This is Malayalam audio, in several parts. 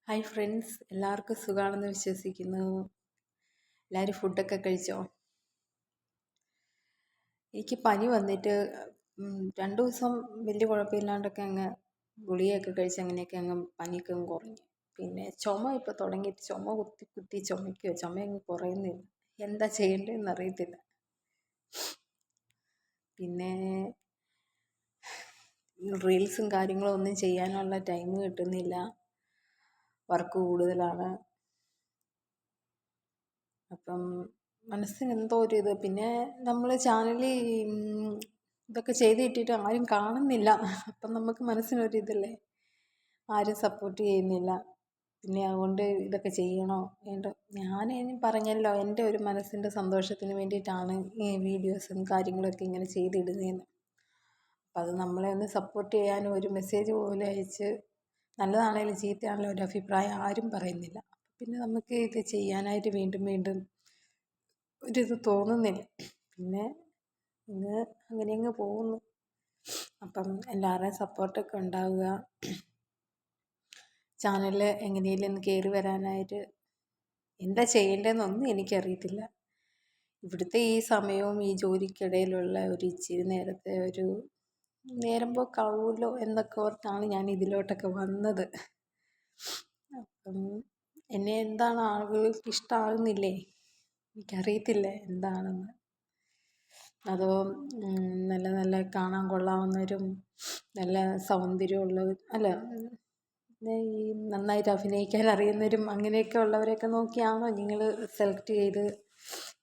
ഹായ് ഫ്രണ്ട്സ്, എല്ലാവർക്കും സുഖമാണെന്ന് വിശ്വസിക്കുന്നു. എല്ലാവരും ഫുഡൊക്കെ കഴിച്ചോ? എനിക്ക് പനി വന്നിട്ട് 2 ദിവസം വലിയ കുഴപ്പമില്ലാണ്ടൊക്കെ അങ്ങ് ഗുളികയൊക്കെ കഴിച്ച് അങ്ങനെയൊക്കെ അങ്ങ് പനിയൊക്കെ അങ്ങ് കുറഞ്ഞു. പിന്നെ ചുമ ഇപ്പോൾ തുടങ്ങിയിട്ട് ചുമ കുത്തി കുത്തി ചുമയ്ക്കുക, ചുമ അങ്ങ് കുറയുന്നില്ല. എന്താ ചെയ്യേണ്ടതെന്ന് അറിയത്തില്ല. പിന്നെ റീൽസും കാര്യങ്ങളും ഒന്നും ചെയ്യാനുള്ള ടൈം കിട്ടുന്നില്ല. വർക്ക് കൂടുതലാണ്. അപ്പം മനസ്സിന് എന്തോ ഒരു ഇത്. പിന്നെ നമ്മൾ ചാനലിൽ ഇതൊക്കെ ചെയ്ത് ഇട്ടിട്ട് ആരും കാണുന്നില്ല. അപ്പം നമുക്ക് മനസ്സിനൊരിതല്ലേ, ആരും സപ്പോർട്ട് ചെയ്യുന്നില്ല. പിന്നെ അതുകൊണ്ട് ഇതൊക്കെ ചെയ്യണോ വേണ്ടോ? ഞാൻ പറഞ്ഞല്ലോ, എൻ്റെ ഒരു മനസ്സിൻ്റെ സന്തോഷത്തിന് വേണ്ടിയിട്ടാണ് ഈ വീഡിയോസും കാര്യങ്ങളൊക്കെ ഇങ്ങനെ ചെയ്തിടുന്നതെന്ന്. അപ്പം അത് നമ്മളെ ഒന്ന് സപ്പോർട്ട് ചെയ്യാനും ഒരു മെസ്സേജ് പോലെ അയച്ച്, നല്ലതാണേലും ചീത്തയാണേലും ഒരു അഭിപ്രായം ആരും പറയുന്നില്ല. പിന്നെ നമുക്ക് ഇത് ചെയ്യാനായിട്ട് വീണ്ടും വീണ്ടും ഒരിത് തോന്നുന്നില്ല. പിന്നെ അങ്ങനെ അങ്ങ് പോകുന്നു. അപ്പം എല്ലാവരുടെയും സപ്പോർട്ടൊക്കെ ഉണ്ടാവുക. ചാനലിൽ എങ്ങനെയെങ്കിലും ഒന്ന് കയറി വരാനായിട്ട് എന്താ ചെയ്യേണ്ടതെന്നൊന്നും എനിക്കറിയത്തില്ല. ഇവിടുത്തെ ഈ സമയവും ഈ ജോലിക്കിടയിലുള്ള ഒരു ഇച്ചിരി നേരത്തെ ഒരു നേരം പോക്കാവുമല്ലോ എന്നൊക്കെ ഓർത്താണ് ഞാൻ ഇതിലോട്ടൊക്കെ വന്നത്. അപ്പം എന്നെ എന്താണ് ആളുകൾക്ക് ഇഷ്ടമാകുന്നില്ലേ? എനിക്കറിയത്തില്ല എന്താണെന്ന്. അതോ നല്ല നല്ല കാണാൻ കൊള്ളാവുന്നവരും നല്ല സൗന്ദര്യമുള്ളവരും അല്ല, ഈ നന്നായിട്ട് അഭിനയിക്കാൻ അറിയുന്നവരും അങ്ങനെയൊക്കെ ഉള്ളവരെയൊക്കെ നോക്കിയാണോ നിങ്ങൾ സെലക്ട് ചെയ്ത്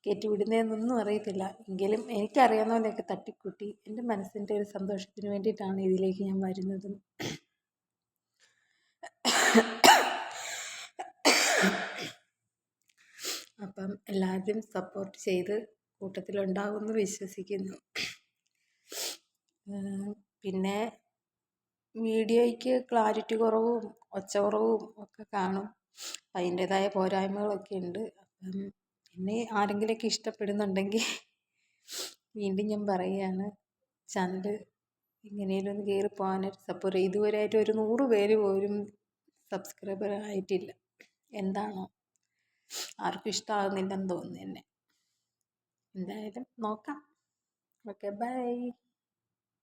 കയറ്റി വിടുന്നതെന്നൊന്നും അറിയത്തില്ല. എങ്കിലും എനിക്കറിയാവുന്ന പോലെയൊക്കെ തട്ടിക്കൂട്ടി എൻ്റെ മനസ്സിൻ്റെ ഒരു സന്തോഷത്തിന് വേണ്ടിയിട്ടാണ് ഇതിലേക്ക് ഞാൻ വരുന്നത്. അപ്പം എല്ലാവരും സപ്പോർട്ട് ചെയ്ത് കൂട്ടത്തിലുണ്ടാകുമെന്ന് വിശ്വസിക്കുന്നു. പിന്നെ വീഡിയോയ്ക്ക് ക്ലാരിറ്റി കുറവും ഒച്ച കുറവും ഒക്കെ കാണും. അതിൻ്റേതായ പോരായ്മകളൊക്കെ ഉണ്ട്. അപ്പം എന്നെ ആരെങ്കിലുമൊക്കെ ഇഷ്ടപ്പെടുന്നുണ്ടെങ്കിൽ വീണ്ടും ഞാൻ പറയുകയാണ്, ചാനൽ എങ്ങനെയും ഒന്ന് കയറി പോകാനായിട്ട് സപ്പോർട്ട് ചെയ്യും. ഇതുവരെയായിട്ട് ഒരു 100 പേര് പോലും സബ്സ്ക്രൈബർ ആയിട്ടില്ല. എന്താണോ ആർക്കും ഇഷ്ടമാകുന്നില്ലെന്ന് തോന്നുന്നു എന്നെ. എന്തായാലും നോക്കാം. Okay, by.